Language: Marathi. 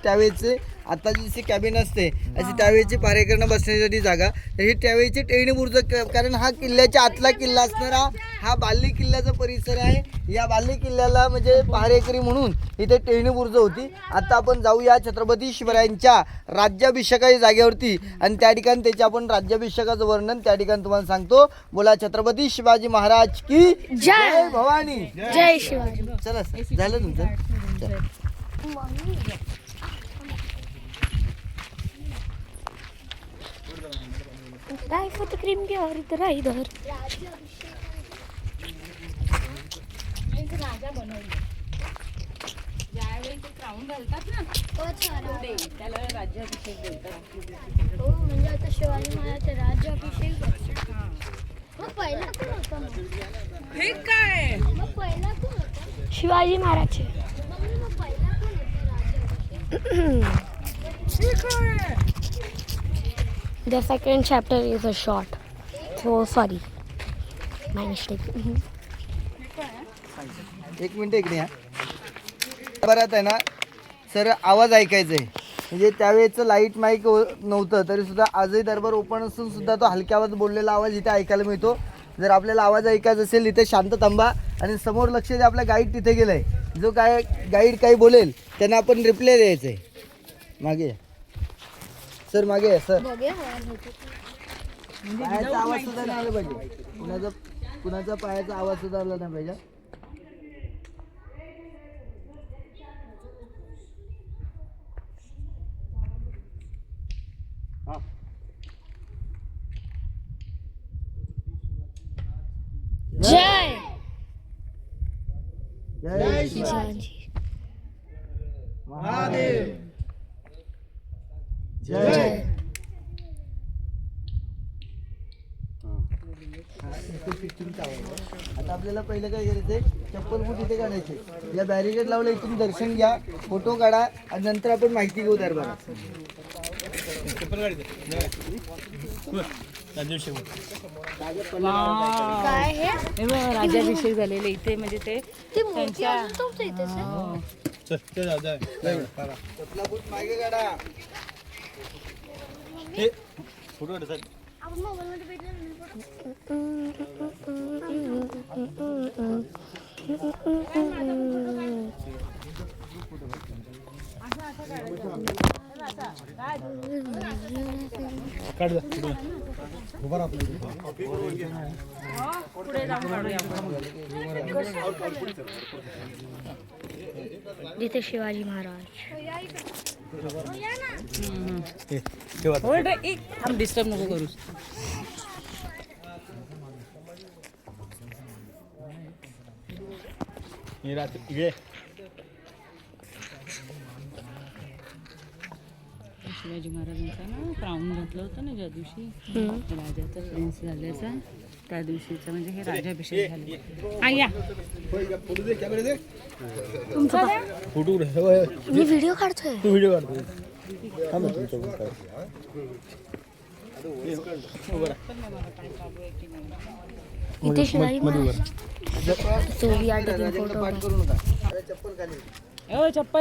त्यावेळेचे आता जशी कॅबिन असते अशी त्यावेळेची पहारेकऱ्यांना बसण्यासाठी जागा, तर ही त्यावेळेची टेहणी बुरुज, कारण हा किल्ल्याच्या आतला किल्ला असणारा हा बाल्ली किल्ल्याचा परिसर आहे. या बाल्ली किल्ल्याला म्हणजे पहारेकरी म्हणून इथे टेहणी बुरुज होती. आता आपण जाऊया छत्रपती शिवरायांच्या राज्याभिषेकाच्या जागेवरती आणि त्या ठिकाणी त्याचे आपण राज्याभिषेकाचं वर्णन त्या ठिकाणी तुम्हाला सांगतो. बोला छत्रपती शिवाजी महाराज की जय भवानी, जय शिवाजी. चला सर, झालं तुमचं. राय फॉर द क्रीम घ्यावर इथं राही धर. राजा बनवले ज्यावेळी ते क्राऊन घालतात ना त्याला राज्याभिषेक बोलतात. हो म्हणजे आता शिवाजी महाराज राज्याभिषेक. मग पहिला कोण होता? हे काय मग पहिला कोण होता? शिवाजी महाराज. मग पहिला कोण होता राज्याभिषेक? The second chapter is a short. So sorry. My mistake. एक मिनिट इकडे या. बरात आहे ना सर, आवाज ऐकायचा आहे. म्हणजे त्यावेळेचं लाईट माईक नव्हतं तरी सुद्धा आजही दरबार ओपन असून सुद्धा तो हलक्या आवाज बोललेला आवाज इथे ऐकायला मिळतो. जर आपल्याला आवाज ऐकायचा असेल इथे शांत थांबा आणि समोर लक्ष द्या. आपला गाईड तिथे गेलाय. जो काय गाईड काही बोलेल त्यांना आपण रिप्लाय द्यायचं आहे. मागे सर, मागे आहे सर. पायाचा आवाज सुद्धा नाही आला पाहिजे. कुणाचा पायाचा आवाज सुद्धा आला नाही पाहिजे. जय जय शिवाजी महादेव. जय. आता आपल्याला पहिलं काय करायचंय, चप्पल बूट इथे काढायचे. या बॅरिकेड लावलं, इथून दर्शन घ्या, फोटो काढा आणि नंतर आपण माहिती घेऊ दरबारात. काय हे? हे बघ, राज्याभिषेक झालेले इथे म्हणजे ते त्यांच्या चपला बूट मागे काढा. जिथे शिवाजी महाराज. डिस्टर्ब नको करूस. शिवाजी महाराजांचा ना क्राऊन घातलं होतं ना ज्या दिवशी राजाचा प्रिन्स झाल्याचा त्या दिवशीचा म्हणजे हे राज्याभिषेक झाला. या तुमचा मी व्हिडिओ काढतोय. तू व्हिडिओ काढतोय. इथे Shivaji Maharaj. So we are taking photo. करू नका. चप्पल खाली. चप्पल